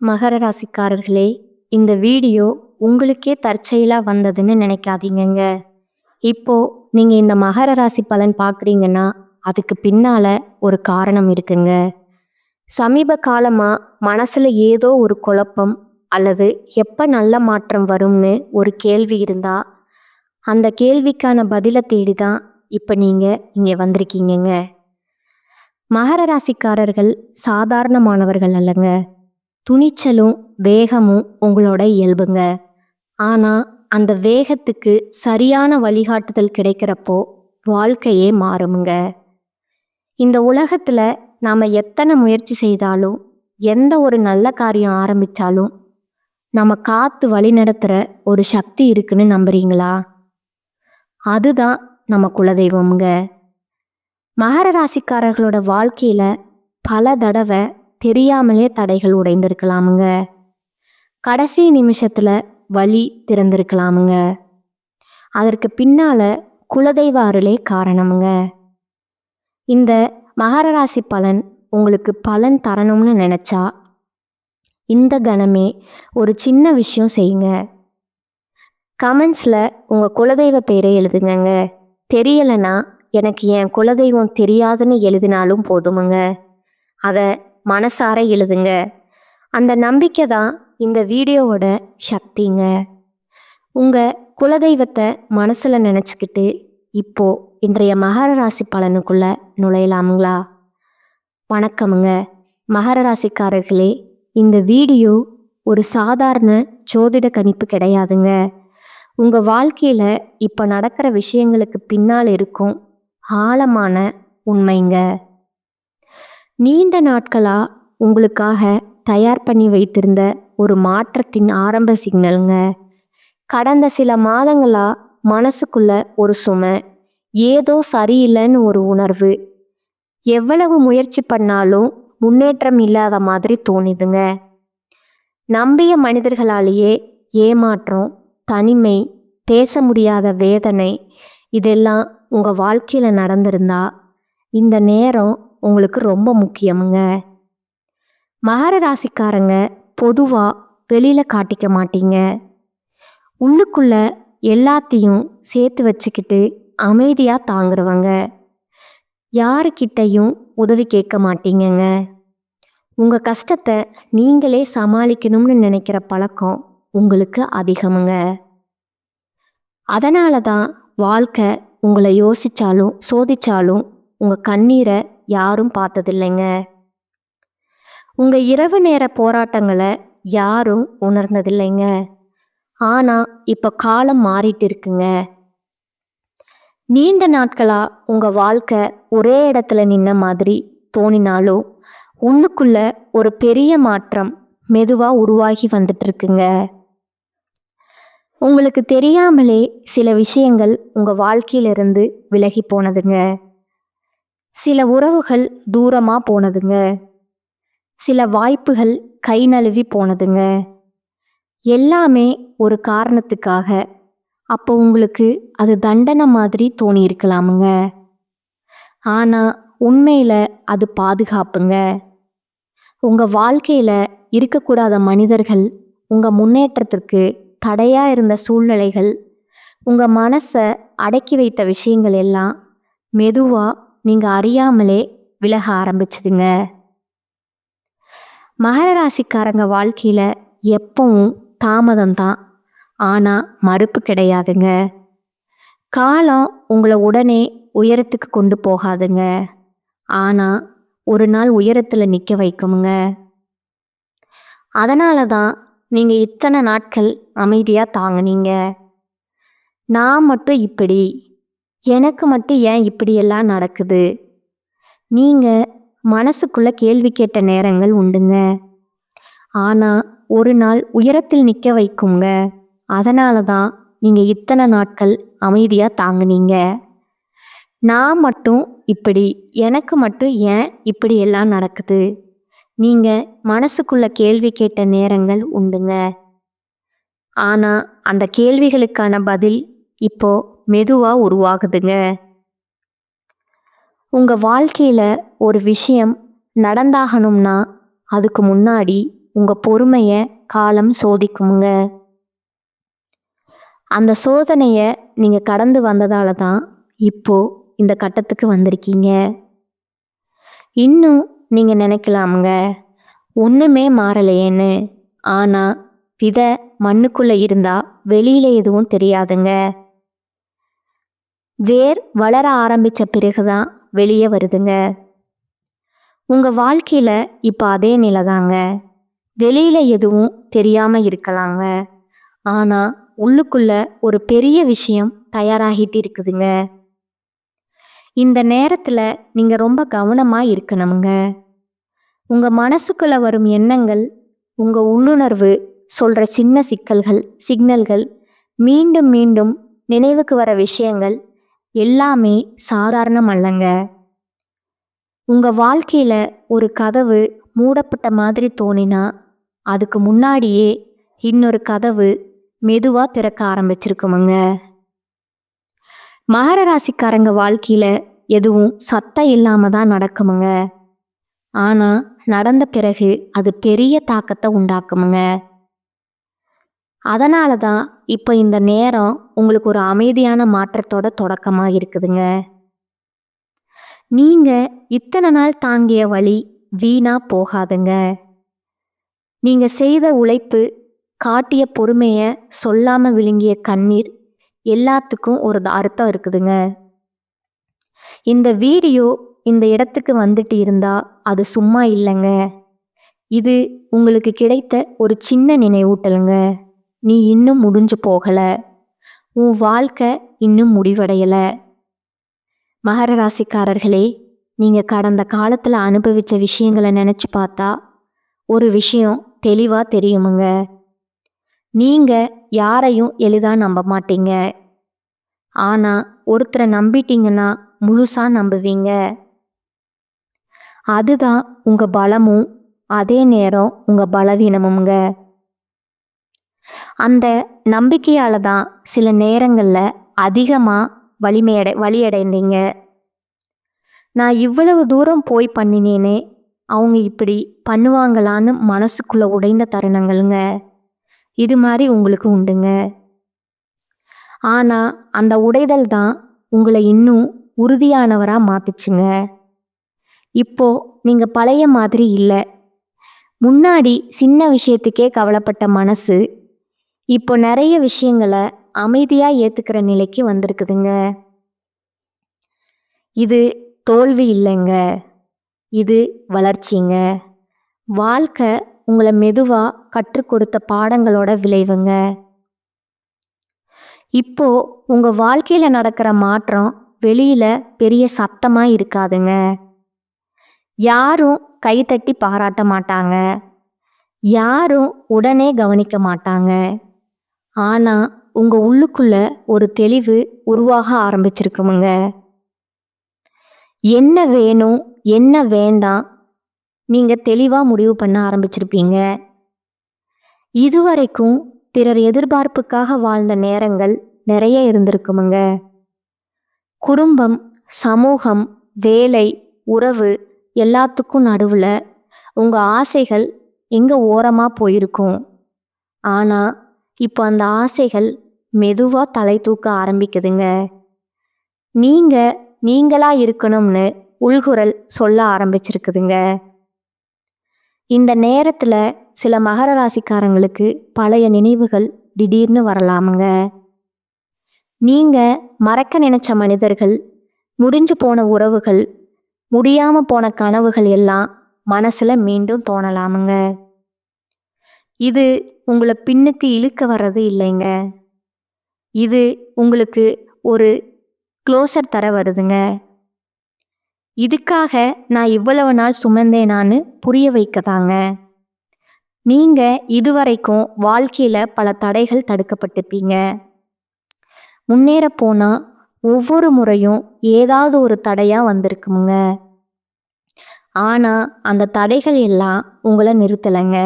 மகர ராசிக்காரர்களே, இந்த வீடியோ உங்களுக்கே தற்செயலா வந்ததுன்னு நினைக்காதீங்கங்க. இப்போ நீங்க இந்த மகர ராசி பலன் பார்க்குறீங்கன்னா, அதுக்கு பின்னால ஒரு காரணம் இருக்குங்க. சமீப காலமா மனசுல ஏதோ ஒரு குழப்பம் அல்லது எப்ப நல்ல மாற்றம் வரும்னு ஒரு கேள்வி இருந்தா, அந்த கேள்விக்கான பதிலை தேடி தான் இப்ப நீங்க இங்க வந்திருக்கீங்கங்க. மகர ராசிக்காரர்கள் சாதாரணமானவர்கள் அல்லங்க. துணிச்சலும் வேகமும் உங்களோட இயல்புங்க. ஆனா அந்த வேகத்துக்கு சரியான வழிகாட்டுதல் கிடைக்கிறப்போ வாழ்க்கையே மாறுமுங்க. இந்த உலகத்துல நாம எத்தனை முயற்சி செய்தாலும், எந்த ஒரு நல்ல காரியம் ஆரம்பிச்சாலும் நம்ம காத்து வழி நடத்துற ஒரு சக்தி இருக்குன்னு நம்புறீங்களா? அதுதான் நம்ம குலதெய்வம்ங்க. மகர ராசிக்காரர்களோட வாழ்க்கையில பல தடவை தெரியாமலே தடைகள் உடைந்திருக்கலாமுங்க. கடைசி நிமிஷத்துல வழி திறந்திருக்கலாமுங்க. அதற்கு பின்னால குலதெய்வ அருளே காரணமுங்க. இந்த மகர ராசி பலன் உங்களுக்கு பலன் தரணும்னு நினைச்சா இந்த கணமே ஒரு சின்ன விஷயம் செய்யுங்க. கமெண்ட்ஸ்ல உங்க குலதெய்வ பேரை எழுதுங்க. தெரியலைன்னா எனக்கு என் குலதெய்வம் தெரியாதுன்னு எழுதினாலும் போதுமுங்க. அதை மனசார எழுதுங்க. அந்த நம்பிக்கை தான் இந்த வீடியோவோட சக்திங்க. உங்க குலதெய்வத்தை மனசுல நினச்சிக்கிட்டு இப்போ இன்றைய மகர ராசி பலனுக்குள்ள நுழையலாமுங்களா? வணக்கமுங்க மகர ராசிக்காரர்களே. இந்த வீடியோ ஒரு சாதாரண ஜோதிட கணிப்பு கிடையாதுங்க. உங்க வாழ்க்கையில இப்போ நடக்கிற விஷயங்களுக்கு பின்னால் இருக்கும் ஆழமான உண்மைங்க. நீண்ட நாட்களா உங்களுக்காக தயார் பண்ணி வைத்திருந்த ஒரு மாற்றத்தின் ஆரம்ப சிக்னலுங்க. கடந்த சில மாதங்களா மனசுக்குள்ள ஒரு சுமை, ஏதோ சரியில்லைன்னு ஒரு உணர்வு, எவ்வளவு முயற்சி பண்ணாலும் முன்னேற்றம் இல்லாத மாதிரி தோணுதுங்க. நம்பிய மனிதர்களாலேயே ஏமாற்றம், தனிமை, பேச முடியாத வேதனை, இதெல்லாம் உங்க வாழ்க்கையில நடந்திருந்தா இந்த நேரம் உங்களுக்கு ரொம்ப முக்கியமுங்க. மகர ராசிக்காரங்க பொதுவா வெளியில காட்டிக்க மாட்டீங்க. உள்ளுக்குள்ள எல்லாத்தையும் சேர்த்து வச்சுக்கிட்டு அமைதியா தாங்குறவங்க. யாருக்கிட்டையும் உதவி கேட்க மாட்டீங்கங்க. உங்க கஷ்டத்தை நீங்களே சமாளிக்கணும்னு நினைக்கிற பழக்கம் உங்களுக்கு அதிகமுங்க. அதனால தான் வாழ்க்கை உங்களை யோசிச்சாலும் சோதிச்சாலும் உங்க கண்ணீரை யாரும் பார்த்ததில்லைங்க. உங்க இரவு நேர போராட்டங்களை யாரும் உணர்ந்ததில்லைங்க. ஆனா இப்ப காலம் மாறிட்டு இருக்குங்க. நீண்ட நாட்களா உங்க வாழ்க்கை ஒரே இடத்துல நின்ன மாதிரி தோணினாலும் உள்ளுக்குள்ள ஒரு பெரிய மாற்றம் மெதுவா உருவாகி வந்துட்டு இருக்குங்க. உங்களுக்கு தெரியாமலே சில விஷயங்கள் உங்க வாழ்க்கையிலிருந்து விலகி போனதுங்க. சில உறவுகள் தூரமா போனதுங்க. சில வாய்ப்புகள் கை நழுவி போனதுங்க. எல்லாமே ஒரு காரணத்துக்காக. அப்போ உங்களுக்கு அது தண்டனை மாதிரி தோணி இருக்கலாமுங்க. ஆனா உண்மையில அது பாதுகாப்புங்க. உங்க வாழ்க்கையில இருக்கக்கூடாத மனிதர்கள், உங்க முன்னேற்றத்திற்கு தடையா இருந்த சூழ்நிலைகள், உங்க மனசை அடக்கி வைத்த விஷயங்கள் எல்லாம் மெதுவா நீங்க அறியாமலே விலக ஆரம்பிச்சதுங்க. மகர ராசிக்காரங்க வாழ்க்கையில எப்பவும் தாமதம்தான், ஆனா மறுப்பு கிடையாதுங்க. காலம் உங்களை உடனே உயரத்துக்கு கொண்டு போகாதுங்க, ஆனா ஒரு நாள் உயரத்துல நிக்க வைக்குமுங்க. அதனால தான் நீங்க இத்தனை நாட்கள் அமைதியா தாங்குனீங்க. நான் மட்டும் இப்படி, எனக்கு மட்டும் ஏன் இப்படியெல்லாம் நடக்குது, நீங்க மனசுக்குள்ள கேள்வி கேட்ட நேரங்கள் உண்டுங்க. ஆனா ஒரு நாள் உயரத்தில் நிக்க வைக்குங்க. அதனால தான் நீங்க இத்தனை நாட்கள் அமைதியா தாங்குனீங்க. நான் மட்டும் இப்படி, எனக்கு மட்டும் ஏன் இப்படி எல்லாம் நடக்குது, நீங்க மனசுக்குள்ள கேள்வி கேட்ட நேரங்கள் உண்டுங்க. ஆனா அந்த கேள்விகளுக்கான பதில் இப்போ மெதுவா உருவாகுதுங்க. உங்க வாழ்க்கையில ஒரு விஷயம் நடந்தாகணும்னா அதுக்கு முன்னாடி உங்கள் பொறுமையை காலம் சோதிக்குமுங்க. அந்த சோதனையை நீங்கள் கடந்து வந்ததால தான் இப்போ இந்த கட்டத்துக்கு வந்திருக்கீங்க. இன்னும் நீங்கள் நினைக்கலாமுங்க, ஒன்றுமே மாறலையேன்னு. ஆனால் விதை மண்ணுக்குள்ளே இருந்தால் வெளியில் எதுவும் தெரியாதுங்க. வேர் வளர ஆரம்பித்த பிறகு தான் வெளியே வருதுங்க. உங்கள் வாழ்க்கையில் இப்போ அதே நிலை தாங்க. வெளியில் எதுவும் தெரியாமல் இருக்கலாங்க, ஆனால் உள்ளுக்குள்ள ஒரு பெரிய விஷயம் தயாராகிட்டு இருக்குதுங்க. இந்த நேரத்தில் நீங்கள் ரொம்ப கவனமாக இருக்கணுங்க. உங்கள் மனசுக்குள்ளே வரும் எண்ணங்கள், உங்கள் உள்ளுணர்வு சொல்கிற சின்ன சிக்னல்கள், மீண்டும் மீண்டும் நினைவுக்கு வர விஷயங்கள் எல்லாமே சாதாரணம் அல்லங்க. உங்கள் வாழ்க்கையில் ஒரு கதவு மூடப்பட்ட மாதிரி தோணினா அதுக்கு முன்னாடியே இன்னொரு கதவு மெதுவாக திறக்க ஆரம்பிச்சிருக்குமுங்க. மகர ராசிக்காரங்க வாழ்க்கையில் எதுவும் சத்தம் இல்லாமல் தான் நடக்குமுங்க. ஆனால் நடந்த பிறகு அது பெரிய தாக்கத்தை உண்டாக்குமுங்க. அதனால தான் இப்போ இந்த நேரம் உங்களுக்கு ஒரு அமைதியான மாற்றத்தோட தொடக்கமாக இருக்குதுங்க. நீங்கள் இத்தனை நாள் தாங்கிய வலி வீணாக போகாதுங்க. நீங்கள் செய்த உழைப்பு, காட்டிய பொறுமையை, சொல்லாமல் விழுங்கிய கண்ணீர் எல்லாத்துக்கும் ஒரு அர்த்தம் இருக்குதுங்க. இந்த வீடியோ இந்த இடத்துக்கு வந்துட்டு இருந்தால் அது சும்மா இல்லைங்க. இது உங்களுக்கு கிடைத்த ஒரு சின்ன நினைவூட்டலுங்க. நீ இன்னும் முடிஞ்சு போகலை, உன் வாழ்க்கை இன்னும் முடிவடையலை. மகர ராசிக்காரர்களே, நீங்கள் கடந்த காலத்தில் அனுபவித்த விஷயங்களை நினச்சி பார்த்தா ஒரு விஷயம் தெளிவாக தெரியுமுங்க. நீங்கள் யாரையும் எளிதாக நம்ப மாட்டீங்க. ஆனால் ஒருத்தரை நம்பிட்டீங்கன்னா முழுசாக நம்புவீங்க. அதுதான் உங்கள் பலமும் அதே நேரம் உங்கள் பலவீனமுங்க. அந்த நம்பிக்கையால் தான் சில நேரங்களில் அதிகமாக வலியடைந்தீங்க. நான் இவ்வளவு தூரம் போய் பண்ணினேனே, அவங்க இப்படி பண்ணுவாங்களான்னு மனசுக்குள்ளே உடைந்த தருணங்கள்ங்க இது மாதிரி உங்களுக்கு உண்டுங்க. ஆனால் அந்த உடைதல் தான் உங்களை இன்னும் உறுதியானவராக மாற்றுச்சுங்க. இப்போ நீங்கள் பழைய மாதிரி இல்லை. முன்னாடி சின்ன விஷயத்துக்கே கவலைப்பட்ட மனசு இப்போ நிறைய விஷயங்களை அமைதியாக ஏற்றுக்கிற நிலைக்கு வந்திருக்குதுங்க. இது தோல்வி இல்லைங்க, இது வளர்ச்சிங்க. வாழ்க்கை உங்களை மெதுவாக கற்றுக் கொடுத்த பாடங்களோட விளைவுங்க. இப்போ உங்கள் வாழ்க்கையில் நடக்கிற மாற்றம் வெளியில் பெரிய சத்தமாக இருக்காதுங்க. யாரும் கைத்தட்டி பாராட்ட மாட்டாங்க, யாரும் உடனே கவனிக்க மாட்டாங்க. ஆனால் உங்கள் உள்ளுக்குள்ள ஒரு தெளிவு உருவாக ஆரம்பிச்சிருக்குமுங்க. என்ன வேணும், என்ன வேண்டாம், நீங்கள் தெளிவாக முடிவு பண்ண ஆரம்பிச்சிருப்பீங்க. இதுவரைக்கும் பிறர் எதிர்பார்ப்புக்காக வாழ்ந்த நேரங்கள் நிறைய இருந்திருக்குமுங்க. குடும்பம், சமூகம், வேலை, உறவு எல்லாத்துக்கும் நடுவில் உங்கள் ஆசைகள் எங்கே ஓரமாக போயிருக்கும். ஆனால் இப்போ அந்த ஆசைகள் மெதுவாக தலை தூக்க ஆரம்பிக்குதுங்க. நீங்களா இருக்கணும்னு உள்குரல் சொல்ல ஆரம்பிச்சிருக்குதுங்க. இந்த நேரத்தில் சில மகர ராசிக்காரங்களுக்கு பழைய நினைவுகள் திடீர்னு வரலாமுங்க. நீங்கள் மறக்க நினைச்ச மனிதர்கள், முடிஞ்சு போன உறவுகள், முடியாமல் போன கனவுகள் எல்லாம் மனசில் மீண்டும் தோணலாமுங்க. இது உங்களை பின்னுக்கு இழுக்க வர்றது இல்லைங்க, இது உங்களுக்கு ஒரு க்ளோசர் தர வருதுங்க. இதுக்காக நான் இவ்வளவு நாள் சுமந்தேனான்னு புரிய வைக்கதாங்க. நீங்கள் இதுவரைக்கும் வாழ்க்கையில் பல தடைகள் தடுக்கப்பட்டிருப்பீங்க. முன்னேற போனால் ஒவ்வொரு முறையும் ஏதாவது ஒரு தடையாக வந்திருக்குமுங்க. ஆனால் அந்த தடைகள் எல்லாம் உங்களை நிறுத்தலைங்க,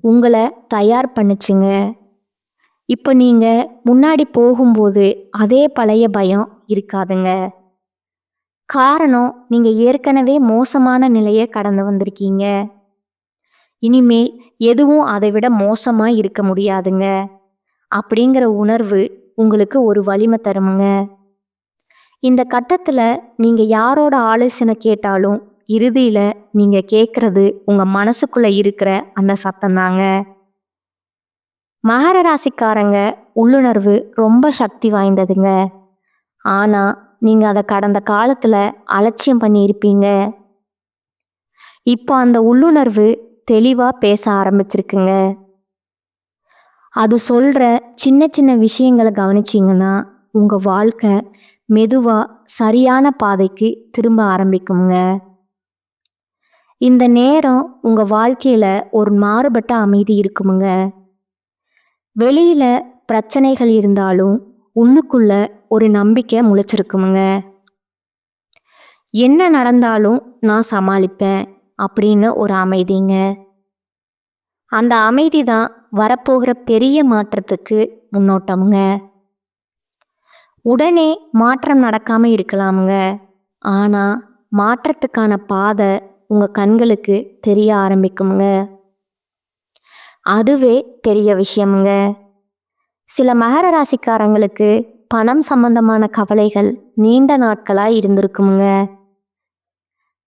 உங்களை தயார் பண்ணுச்சுங்க. இப்போ நீங்கள் முன்னாடி போகும்போது அதே பழைய பயம் இருக்காதுங்க. காரணம், நீங்கள் ஏற்கனவே மோசமான நிலையை கடந்து வந்திருக்கீங்க. இனிமேல் எதுவும் அதை விட மோசமா இருக்க முடியாதுங்க அப்படிங்கிற உணர்வு உங்களுக்கு ஒரு வலிமை தருமுங்க. இந்த கட்டத்துல நீங்க யாரோட ஆலோசனை கேட்டாலும் இறுதியில நீங்க கேட்கறது உங்க மனசுக்குள்ள இருக்கிற அந்த சத்தம் தாங்க. மகர ராசிக்காரங்க உள்ளுணர்வு ரொம்ப சக்தி வாய்ந்ததுங்க. ஆனா நீங்க அதை கடந்த காலத்துல அலட்சியம் பண்ணியிருப்பீங்க. இப்போ அந்த உள்ளுணர்வு தெளிவா பேச ஆரம்பிச்சிருக்குங்க. அது சொல்ற சின்ன சின்ன விஷயங்களை கவனிச்சிங்கன்னா உங்க வாழ்க்கை மெதுவா சரியான பாதைக்கு திரும்ப ஆரம்பிக்குங்க. இந்த நேரம் உங்க வாழ்க்கையில ஒரு மாறுபட்ட அமைதி இருக்குமுங்க. வெளியில பிரச்சனைகள் இருந்தாலும் உள்ளுக்குள்ள ஒரு நம்பிக்கை முளைச்சிருக்குமுங்க. என்ன நடந்தாலும் நான் சமாளிப்பேன் அப்படின்னு ஒரு அமைதிங்க. அந்த அமைதி தான் வரப்போகிற பெரிய மாற்றத்துக்கு முன்னோட்டமுங்க. உடனே மாற்றம் நடக்காம இருக்கலாமுங்க. ஆனா மாற்றத்துக்கான பாதை உங்க கண்களுக்கு தெரிய ஆரம்பிக்குமுங்க. அதுவே பெரிய விஷயமுங்க. சில மகர ராசிக்காரங்களுக்கு பணம் சம்பந்தமான கவலைகள் நீண்ட நாட்களா இருந்திருக்குமுங்க.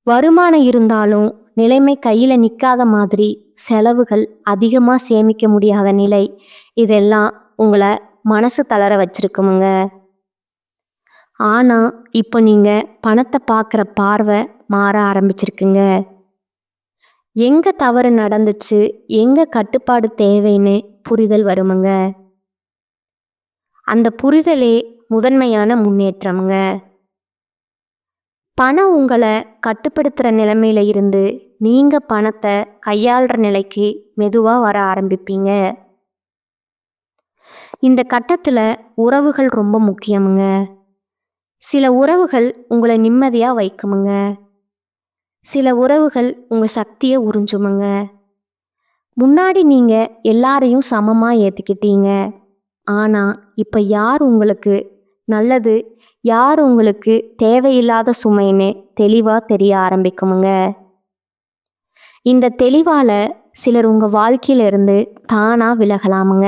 வருமானம் இருந்தாலும் நிலைமை கையில நிக்காத மாதிரி செலவுகள் அதிகமா சேமிக்க முடியாத நிலை, இதெல்லாம் உங்களை மனசு தளர வச்சிருக்குமுங்க. ஆனா இப்போ நீங்க பணத்தை பார்க்குற பார்வை மாற ஆரம்பிச்சிருக்குங்க. எங்க தவறு நடந்துச்சு, எங்க கட்டுப்பாடு தேவைன்னு புரிதல் வருமுங்க. அந்த புரிதலே முதன்மையான முன்னேற்றமுங்க. பணம் உங்களை கட்டுப்படுத்துகிற நிலைமையில இருந்து நீங்க பணத்தை கையாளுற நிலைக்கு மெதுவா வர ஆரம்பிப்பீங்க. இந்த கட்டத்துல உறவுகள் ரொம்ப முக்கியமுங்க. சில உறவுகள் உங்களை நிம்மதியா வைக்குமுங்க. சில உறவுகள் உங்க சக்தியை உறிஞ்சுமுங்க. முன்னாடி நீங்க எல்லாரையும் சமமா ஏத்துக்கிட்டீங்க. ஆனா இப்ப யார் உங்களுக்கு நல்லது, யார் உங்களுக்கு தேவையில்லாத சுமைன்னு தெளிவா தெரிய ஆரம்பிக்குமுங்க. இந்த தெளிவால சிலர் உங்க வாழ்க்கையில இருந்து தானா விலகலாமுங்க.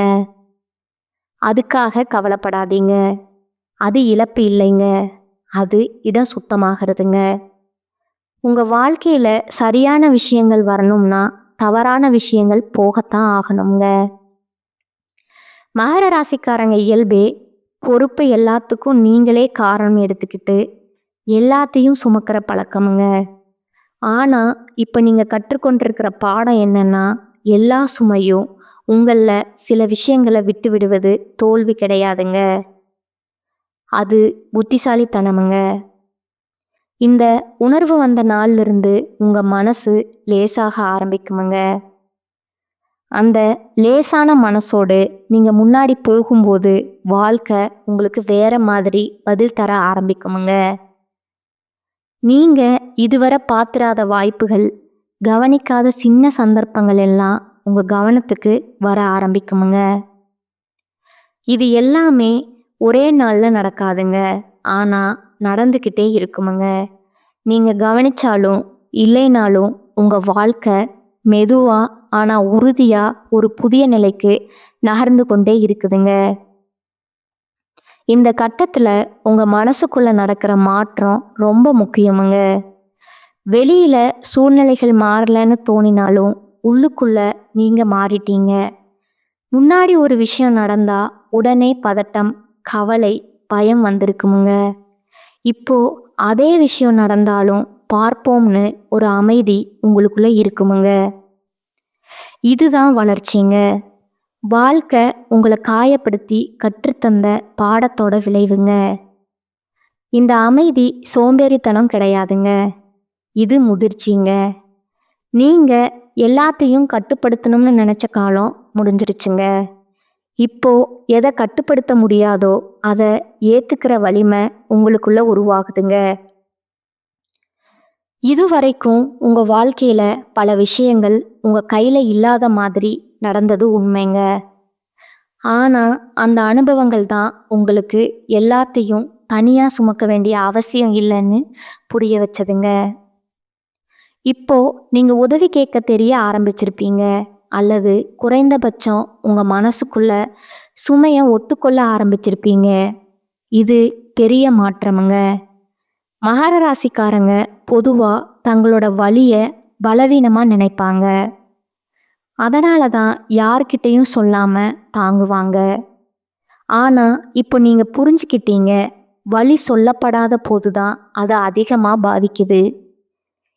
அதுக்காக கவலைப்படாதீங்க. அது இழப்பு இல்லைங்க, அது இடம் சுத்தமாகிறதுங்க. உங்க வாழ்க்கையில சரியான விஷயங்கள் வரணும்னா தவறான விஷயங்கள் போகத்தான் ஆகணுங்க. மகர ராசிக்காரங்க இயல்பே பொறுப்பு எல்லாத்துக்கும் நீங்களே காரணம் எடுத்துக்கிட்டு எல்லாத்தையும் சுமக்கிற பழக்கமுங்க. ஆனா இப்ப நீங்க கற்றுக்கொண்டிருக்கிற பாடம் என்னன்னா, எல்லா சுமையும் உங்கள சில விஷயங்களை விட்டு விடுவது தோல்வி கிடையாதுங்க, அது புத்திசாலித்தனமுங்க. இந்த உணர்வு வந்த நாள்ல இருந்து உங்க மனசு லேசாக ஆரம்பிக்குமுங்க. அந்த லேசான மனசோடு நீங்க முன்னாடி போகும்போது வாழ்க்கை உங்களுக்கு வேற மாதிரி பதில் தர ஆரம்பிக்குமுங்க. நீங்க இதுவரை பார்த்திராத வாய்ப்புகள், கவனிக்காத சின்ன சந்தர்ப்பங்கள் எல்லாம் உங்க கவனத்துக்கு வர ஆரம்பிக்குமுங்க. இது எல்லாமே ஒரே நாள்ல நடக்காதுங்க, ஆனா நடந்துக்கிட்டே இருக்குமுங்க. நீங்க கவனிச்சாலும் இல்லைனாலும் உங்க வாழ்க்கை மெதுவா ஆனா உறுதியா ஒரு புதிய நிலைக்கு நகர்ந்து கொண்டே இருக்குதுங்க. இந்த கட்டத்துல உங்க மனசுக்குள்ள நடக்கிற மாற்றம் ரொம்ப முக்கியமுங்க. வெளியில சூழ்நிலைகள் மாறலன்னு தோணினாலும் உள்ளுக்குள்ள நீங்க மாறிட்டீங்க. முன்னாடி ஒரு விஷயம் நடந்தா உடனே பதட்டம், கவலை, பயம் வந்திருக்குமுங்க. இப்போ அதே விஷயம் நடந்தாலும் பார்ப்போம்னு ஒரு அமைதி உங்களுக்குள்ள இருக்குமுங்க. இதுதான் வளர்ச்சிங்க. வாழ்க்கை உங்களை காயப்படுத்தி கற்றுத்தந்த பாடத்தோட விளைவுங்க. இந்த அமைதி சோம்பேறித்தனம் கிடையாதுங்க, இது முதிர்ச்சிங்க. நீங்க எல்லாத்தையும் கட்டுப்படுத்தணும்னு நினைச்ச காலம் முடிஞ்சிருச்சுங்க. இப்போ எதை கட்டுப்படுத்த முடியாதோ அதை ஏத்துக்கிற வலிமை உங்களுக்குள்ள உருவாகுதுங்க. இதுவரைக்கும் உங்க வாழ்க்கையில பல விஷயங்கள் உங்க கையில இல்லாத மாதிரி நடந்தது உண்மைங்க. ஆனா அந்த அனுபவங்கள் தான் உங்களுக்கு எல்லாத்தையும் தனியா சுமக்க வேண்டிய அவசியம் இல்லைன்னு புரிய வச்சதுங்க. இப்போ நீங்க உதவி கேட்க தெரிய ஆரம்பிச்சிருப்பீங்க. அல்லது குறைந்தபட்சம் உங்க மனசுக்குள்ள சுமைய ஒத்துக்கொள்ள ஆரம்பிச்சிருப்பீங்க. இது பெரிய மாற்றமுங்க. மகர ராசிக்காரங்க பொதுவா தங்களோட வலிய பலவீனமா நினைப்பாங்க. அதனால தான் யார்கிட்டயும் சொல்லாம தாங்குவாங்க. ஆனா இப்போ நீங்க புரிஞ்சுக்கிட்டீங்க. வலி சொல்லப்படாத போதுதான் அது அதிகமா பாதிக்குது.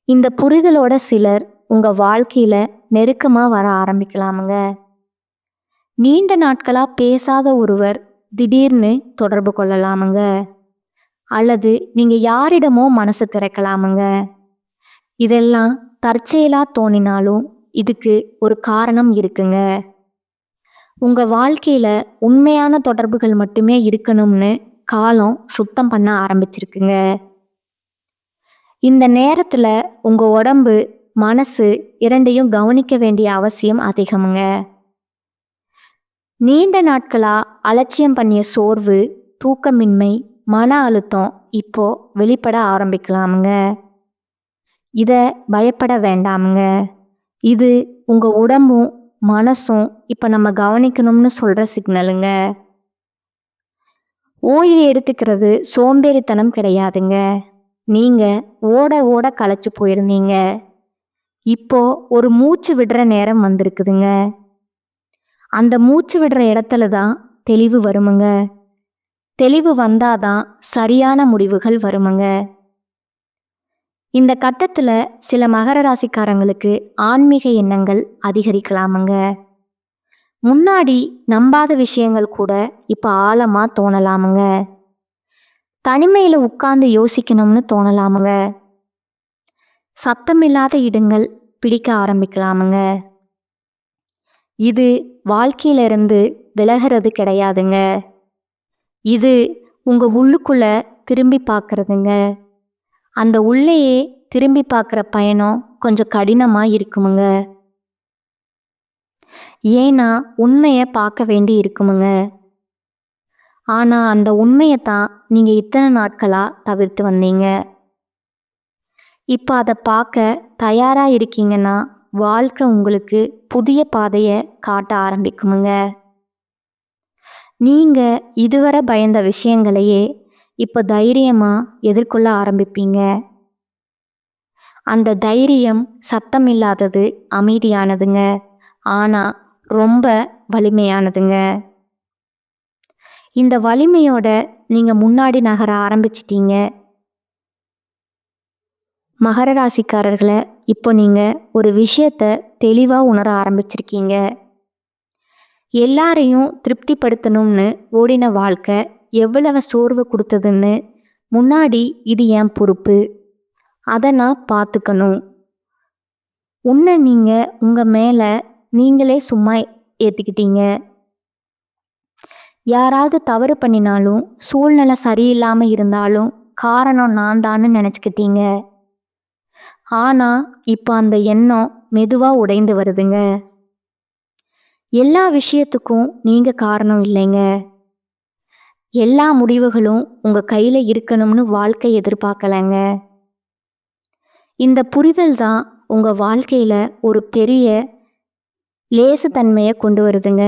இந்த புரிதலோட சிலர் உங்க வாழ்க்கையில நெருக்கமா வர ஆரம்பிக்கலாமுங்க. நீண்ட நாட்களா பேசாத ஒருவர் திடீர்னு தொடர்பு கொள்ளலாமுங்க. அல்லது நீங்க யாரிடமோ மனசு திறக்கலாமுங்க. இதெல்லாம் தற்செயலா தோணினாலும் இதுக்கு ஒரு காரணம் இருக்குங்க. உங்க வாழ்க்கையில உண்மையான தொடர்புகள் மட்டுமே இருக்கணும்னு காலம் சுத்தம் பண்ண ஆரம்பிச்சிருக்குங்க. இந்த நேரத்துல உங்க உடம்பு, மனசு இரண்டையும் கவனிக்க வேண்டிய அவசியம் அதிகமுங்க. நீண்ட நாட்களா அலட்சியம் பண்ணிய சோர்வு, தூக்கமின்மை, மன அழுத்தம் இப்போ வெளிப்பட ஆரம்பிக்கலாமுங்க. இத பயப்பட வேண்டாமுங்க. இது உங்க உடம்பும் மனசும் இப்ப நம்ம கவனிக்கணும்னு சொல்ற சிக்னலுங்க. ஓய்வு எடுத்துக்கிறது சோம்பேறித்தனம் கிடையாதுங்க. நீங்க ஓட ஓட களைச்சு போயிருந்தீங்க. இப்போ ஒரு மூச்சு விடுற நேரம் வந்திருக்குதுங்க. அந்த மூச்சு விடுற இடத்துல தான் தெளிவு வருமுங்க. தெளிவு வந்தாதான் சரியான முடிவுகள் வருமுங்க. இந்த கட்டத்துல சில மகர ராசிக்காரங்களுக்கு ஆன்மீக எண்ணங்கள் அதிகரிக்கலாமுங்க. முன்னாடி நம்பாத விஷயங்கள் கூட இப்ப ஆழமா தோணலாமுங்க. தனிமையில உட்கார்ந்து யோசிக்கணும்னு தோணலாமுங்க. சத்தமில்லாத இடங்கள் பிடிக்க ஆரம்பிக்கலாமுங்க. இது வாழ்க்கையிலிருந்து விலகிறது கிடையாதுங்க. இது உங்க உள்ளுக்குள்ள திரும்பி பார்க்கறதுங்க. அந்த உள்ளேயே திரும்பி பார்க்குற பயணம் கொஞ்சம் கடினமா இருக்குமுங்க. ஏன்னா உண்மையை பார்க்க வேண்டி இருக்குமுங்க. ஆனா அந்த உண்மையைத்தான் நீங்க இத்தனை நாட்களா தவிர்த்து வந்தீங்க. இப்போ அதை பார்க்க தயாரா இருக்கீங்கன்னா வாழ்க்கை உங்களுக்கு புதிய பாதையை காட்ட ஆரம்பிக்குமுங்க. நீங்க இதுவரை பயந்த விஷயங்களையே இப்போ தைரியமா எதிர்கொள்ள ஆரம்பிப்பீங்க. அந்த தைரியம் சத்தம் இல்லாதது, அமைதியானதுங்க. ஆனா ரொம்ப வலிமையானதுங்க. இந்த வலிமையோட நீங்க முன்னாடி நகர ஆரம்பிச்சிட்டீங்க. மகர ராசிக்காரர்களை இப்போ நீங்க ஒரு விஷயத்த தெளிவா உணர ஆரம்பிச்சிருக்கீங்க. எல்லாரையும் திருப்திப்படுத்தணும்னு ஓடின வாழ்க்கை எவ்வளவு சோர்வு கொடுத்ததுன்னு முன்னாடி இது என் பொறுப்பு, அதை நான் பார்த்துக்கணும். உன்னை நீங்க உங்க மேல நீங்களே சும்மா ஏத்திக்கிட்டீங்க. யாராவது தவறு பண்ணினாலும், சூழ்நிலை சரியில்லாம இருந்தாலும் காரணம் நான் தான்னு நினைச்சுக்கிட்டீங்க. ஆனா இப்போ அந்த எண்ணம் மெதுவா உடைந்து வருதுங்க. எல்லா விஷயத்துக்கும் நீங்க காரணம் இல்லைங்க. எல்லா முடிவுகளும் உங்க கையில இருக்கணும்னு வாழ்க்கை எதிர்பார்க்கலங்க. இந்த புரிதல் தான் உங்க வாழ்க்கையில ஒரு பெரிய லேசுத்தன்மையை கொண்டு வருதுங்க.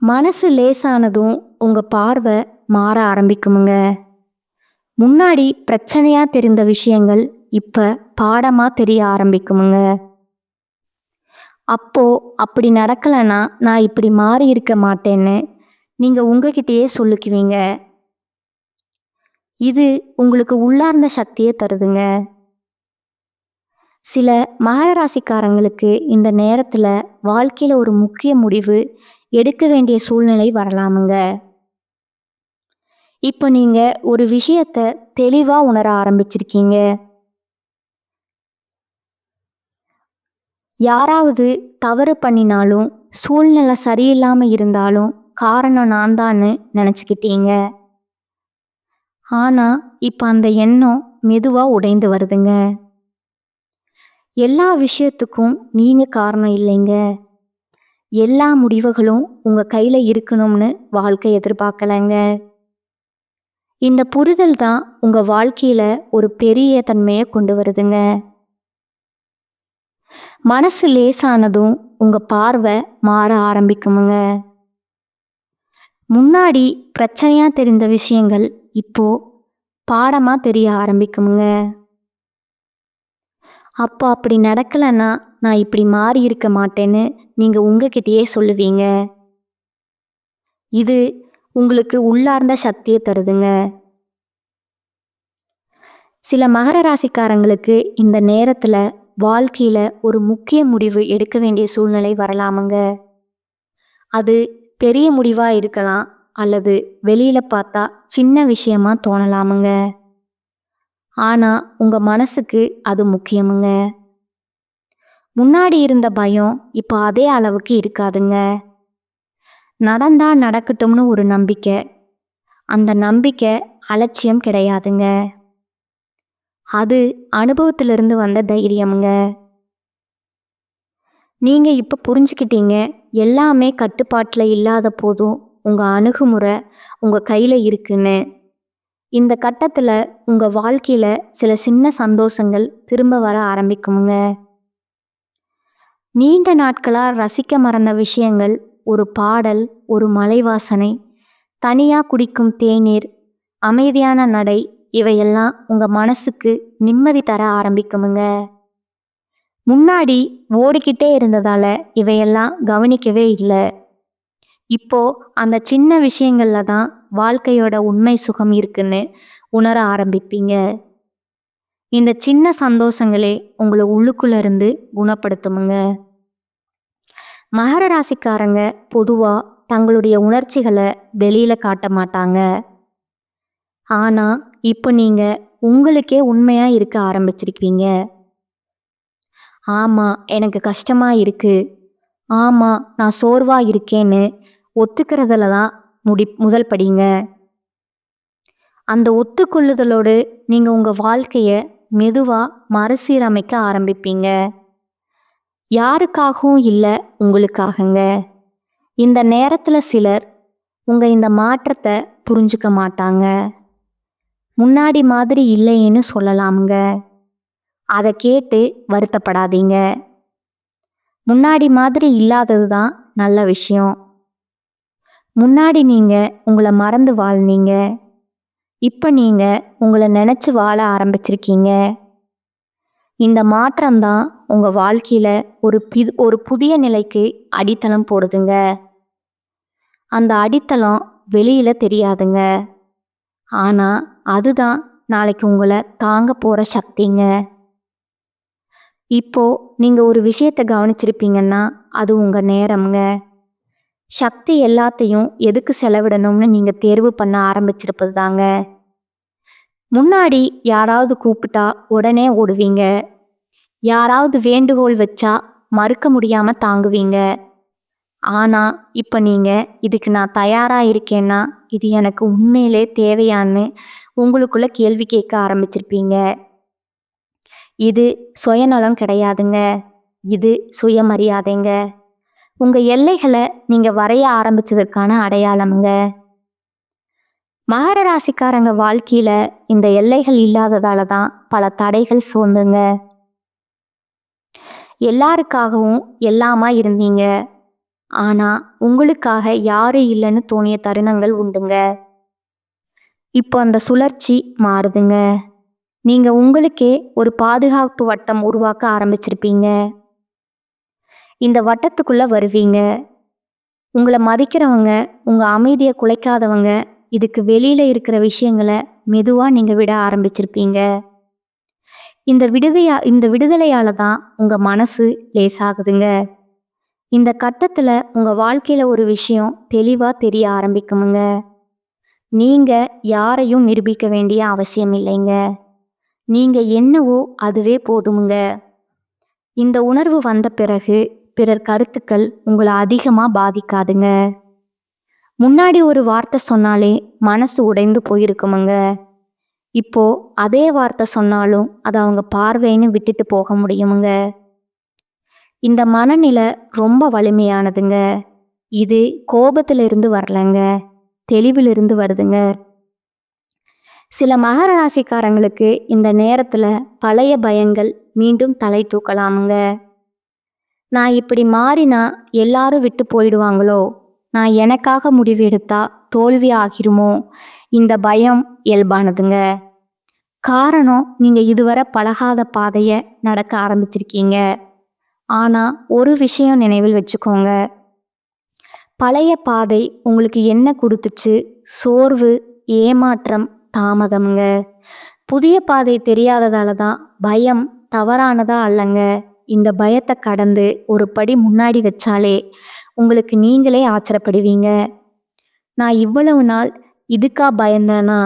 மனசு லேசானதும் உங்க பார்வை மாற ஆரம்பிக்குமுங்க. முன்னாடி பிரச்சனையா தெரிந்த விஷயங்கள் இப்ப பாடமா தெரிய ஆரம்பிக்குமுங்க. அப்போ அப்படி நடக்கலைன்னா நான் இப்படி மாறி இருக்க மாட்டேன்னு நீங்க உங்ககிட்டயே சொல்லிக்குவீங்க. இது உங்களுக்கு உள்ளார்ந்த சக்தியை தருதுங்க. சில மகர ராசிக்காரங்களுக்கு இந்த நேரத்துல வாழ்க்கையில ஒரு முக்கிய முடிவு எடுக்க வேண்டிய சூழ்நிலை வரலாமுங்க. இப்போ நீங்க ஒரு விஷயத்த தெளிவா உணர ஆரம்பிச்சிருக்கீங்க. யாராவது தவறு பண்ணினாலும், சூழ்நிலை சரியில்லாம இருந்தாலும் காரணம் நான் தான்னு நினைச்சுக்கிட்டீங்க. ஆனா இப்ப அந்த எண்ணம் மெதுவா உடைந்து வருதுங்க. எல்லா விஷயத்துக்கும் நீங்க காரணம் இல்லைங்க. எல்லா முடிவுகளும் உங்க கையில இருக்கணும்னு வாழ்க்கை எதிர்பார்க்கலங்க. இந்த புரிதல் தான் உங்க வாழ்க்கையில ஒரு பெரிய தன்மையை கொண்டு வருதுங்க. மனசு லேசானதும் உங்க பார்வை மாற ஆரம்பிக்குமுங்க. முன்னாடி பிரச்சனையா தெரிந்த விஷயங்கள் இப்போ பாடமா தெரிய ஆரம்பிக்குமுங்க. அப்போ அப்படி நடக்கலைன்னா நான் இப்படி மாறி இருக்க மாட்டேன்னு நீங்க உங்ககிட்டயே சொல்லுவீங்க. இது உங்களுக்கு உள்ளார்ந்த சக்தியை தருதுங்க. சில மகர ராசிக்காரங்களுக்கு இந்த நேரத்துல வாழ்க்கையில ஒரு முக்கிய முடிவு எடுக்க வேண்டிய சூழ்நிலை வரலாமுங்க. அது பெரிய முடிவா இருக்கலாம், அல்லது வெளியில பார்த்தா சின்ன விஷயமா தோணலாமுங்க. ஆனா உங்க மனசுக்கு அது முக்கியமுங்க. முன்னாடி இருந்த பயம் இப்போ அதே அளவுக்கு இருக்காதுங்க. நடந்தா நடக்கட்டும்னு ஒரு நம்பிக்கை. அந்த நம்பிக்கை அலட்சியம் கிடையாதுங்க. அது அனுபவத்திலிருந்து வந்த தைரியமுங்க. நீங்க இப்ப புரிஞ்சுக்கிட்டீங்க, எல்லாமே கட்டுப்பாட்டில் இல்லாத போதும் உங்க அணுகுமுறை உங்க கையில இருக்குன்னு. இந்த கட்டத்துல உங்க வாழ்க்கையில சில சின்ன சந்தோஷங்கள் திரும்ப வர ஆரம்பிக்குமுங்க. நீண்ட நாட்களா ரசிக்க மறந்த விஷயங்கள், ஒரு பாடல், ஒரு மலை வாசனை, தனியா குடிக்கும் தேநீர், அமைதியான நடை, இவையெல்லாம் உங்க மனசுக்கு நிம்மதி தர ஆரம்பிக்குமுங்க. முன்னாடி ஓடிக்கிட்டே இருந்ததால இவையெல்லாம் கவனிக்கவே இல்லை. இப்போ அந்த சின்ன விஷயங்கள்ல தான் வாழ்க்கையோட உண்மை சுகம் இருக்குன்னு உணர ஆரம்பிப்பீங்க. இந்த சின்ன சந்தோஷங்களே உங்களை உள்ளுக்குள்ள இருந்து குணப்படுத்துமுங்க. மகர ராசிக்காரங்க பொதுவா தங்களுடைய உணர்ச்சிகளை வெளியில காட்ட மாட்டாங்க. ஆனா இப்போ நீங்க உங்களுக்கே உண்மையா இருக்க ஆரம்பிச்சிருக்கீங்க. ஆமா, எனக்கு கஷ்டமா இருக்கு. ஆமா, நான் சோர்வா இருக்கேன்னு ஒத்துக்கிறதுல தான் முதல் படிங்க. அந்த ஒத்துக்கொள்ளுதலோடு நீங்க உங்க வாழ்க்கைய மெதுவா மறுசீரமைக்க ஆரம்பிப்பீங்க. யாருக்காகவும் இல்லை, உங்களுக்காகங்க. இந்த நேரத்துல சிலர் உங்க இந்த மாற்றத்தை புரிஞ்சுக்க மாட்டாங்க. முன்னாடி மாதிரி இல்லைன்னு சொல்லலாமுங்க. அதை கேட்டு வருத்தப்படாதீங்க. முன்னாடி மாதிரி இல்லாதது தான் நல்ல விஷயம். முன்னாடி நீங்க உங்களை மறந்து வாழ்ந்தீங்க. இப்போ நீங்க உங்களை நினைச்சு வாழ ஆரம்பிச்சிருக்கீங்க. இந்த மாற்றம்தான் உங்க வாழ்க்கையில ஒரு புதிய நிலைக்கு அடித்தளம் போடுதுங்க. அந்த அடித்தளம் வெளியில தெரியாதுங்க. ஆனா அதுதான் நாளைக்கு உங்களை தாங்க போற சக்திங்க. இப்போ நீங்க ஒரு விஷயத்தை கவனிச்சிருப்பீங்கன்னா அது உங்க நேரம்ங்க. சக்தி எல்லாத்தையும் எதுக்கு செலவிடணும்னு நீங்க தேர்வு பண்ண ஆரம்பிச்சிருப்பது தாங்க. முன்னாடி யாராவது கூப்பிட்டா உடனே ஓடுவீங்க. யாராவது வேண்டுகோள் வச்சா மறுக்க முடியாம தாங்குவீங்க. ஆனா இப்ப நீங்க இதுக்கு நான் தயாரா இருக்கேன்னா இது எனக்கு உண்மையிலே தேவையான்னு உங்களுக்குள்ள கேள்வி கேட்க ஆரம்பிச்சிருப்பீங்க. இது சுயநலம் கிடையாதுங்க. இது சுயமரியாதைங்க. உங்க எல்லைகளை நீங்க வரைய ஆரம்பிச்சதற்கான அடையாளம்ங்க. மகர ராசிக்காரங்க வாழ்க்கையில இந்த எல்லைகள் இல்லாததால தான் பல தடைகள் சூழ்ந்துங்க. எல்லாருக்காகவும் எல்லாமா இருந்தீங்க. ஆனா உங்களுக்காக யாரும் இல்லைன்னு தோணிய தருணங்கள் உண்டுங்க. இப்போ அந்த சுழற்சி மாறுதுங்க. நீங்க உங்களுக்கே ஒரு பாதுகாப்பு வட்டம் உருவாக்க ஆரம்பிச்சிருப்பீங்க. இந்த வட்டத்துக்குள்ள வருவீங்க. உங்களை மதிக்கிறவங்க, உங்க அமைதியை குலைக்காதவங்க, இதுக்கு வெளியில இருக்கிற விஷயங்களை மெதுவா நீங்க விட ஆரம்பிச்சிருப்பீங்க. இந்த விடுதலையால தான் உங்க மனசு லேசாகுதுங்க. இந்த கட்டத்துல உங்க வாழ்க்கையில ஒரு விஷயம் தெளிவா தெரிய ஆரம்பிக்குமுங்க. நீங்க யாரையும் நிரூபிக்க வேண்டிய அவசியம் இல்லைங்க. நீங்க என்னவோ அதுவே போதுமுங்க. இந்த உணர்வு வந்த பிறகு பிறர் கருத்துக்கள் உங்களை அதிகமா பாதிக்காதுங்க. முன்னாடி ஒரு வார்த்தை சொன்னாலே மனசு உடைந்து போயிருக்குமுங்க. இப்போ அதே வார்த்தை சொன்னாலும் அதை அவங்க பார்வைன்னு விட்டுட்டு போக முடியுமுங்க. இந்த மனநிலை ரொம்ப வலிமையானதுங்க. இது கோபத்திலிருந்து வரலங்க, தெளிவிலிருந்து வருதுங்க. சில மகர ராசிக்காரங்களுக்கு இந்த நேரத்தில் பழைய பயங்கள் மீண்டும் தலை தூக்கலாமுங்க. நான் இப்படி மாறினா எல்லாரும் விட்டு போயிடுவாங்களோ, நான் எனக்காக முடிவு எடுத்தா தோல்வி ஆகிருமோ, இந்த பயம் இயல்பானதுங்க. காரணம், நீங்கள் இதுவரை பழகாத பாதையை நடக்க ஆரம்பிச்சிருக்கீங்க. ஆனால் ஒரு விஷயம் நினைவில் வச்சுக்கோங்க, பழைய பாதை உங்களுக்கு என்ன கொடுத்துச்சு? சோர்வு, ஏமாற்றம், தாமதம்ங்க. புதிய பாதை தெரியாததால தான் பயம் தவறானதா அல்லங்க. இந்த பயத்தை கடந்து ஒரு படி முன்னாடி வச்சாலே உங்களுக்கு நீங்களே ஆச்சரியப்படுவீங்க. நான் இவ்வளவு நாள் இதுக்கா பயந்தேனா?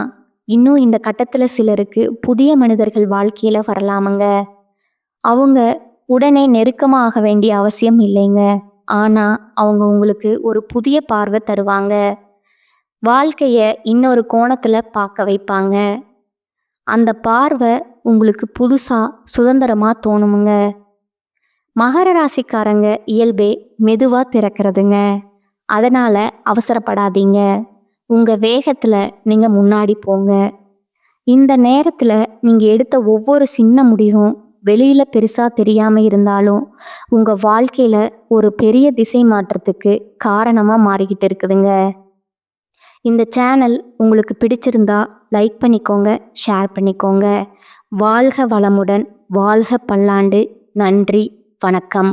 இன்னும் இந்த கட்டத்தில் சிலருக்கு புதிய மனிதர்கள் வாழ்க்கையில் வரலாமுங்க. அவங்க உடனே நெருக்கமாக வேண்டிய அவசியம் இல்லைங்க. ஆனால் அவங்க உங்களுக்கு ஒரு புதிய பார்வை தருவாங்க. வாழ்க்கையை இன்னொரு கோணத்தில் பார்க்க வைப்பாங்க. அந்த பார்வை உங்களுக்கு புதுசாக சுதந்திரமாக தோணுமுங்க. மகர ராசிக்காரங்க இயல்பே மெதுவாக திறக்கிறதுங்க. அதனால் அவசரப்படாதீங்க. உங்கள் வேகத்தில் நீங்கள் முன்னாடி போங்க. இந்த நேரத்தில் நீங்கள் எடுத்த ஒவ்வொரு சின்ன முடிவும் வெளியில் பெருசாக தெரியாமல் இருந்தாலும் உங்கள் வாழ்க்கையில் ஒரு பெரிய திசை மாற்றத்துக்கு காரணமாக மாறிக்கிட்டு இருக்குதுங்க. இந்த சேனல் உங்களுக்கு பிடிச்சிருந்தா லைக் பண்ணிக்கோங்க, ஷேர் பண்ணிக்கோங்க. வாழ்க வளமுடன், வாழ்க பல்லாண்டு. நன்றி, வணக்கம்.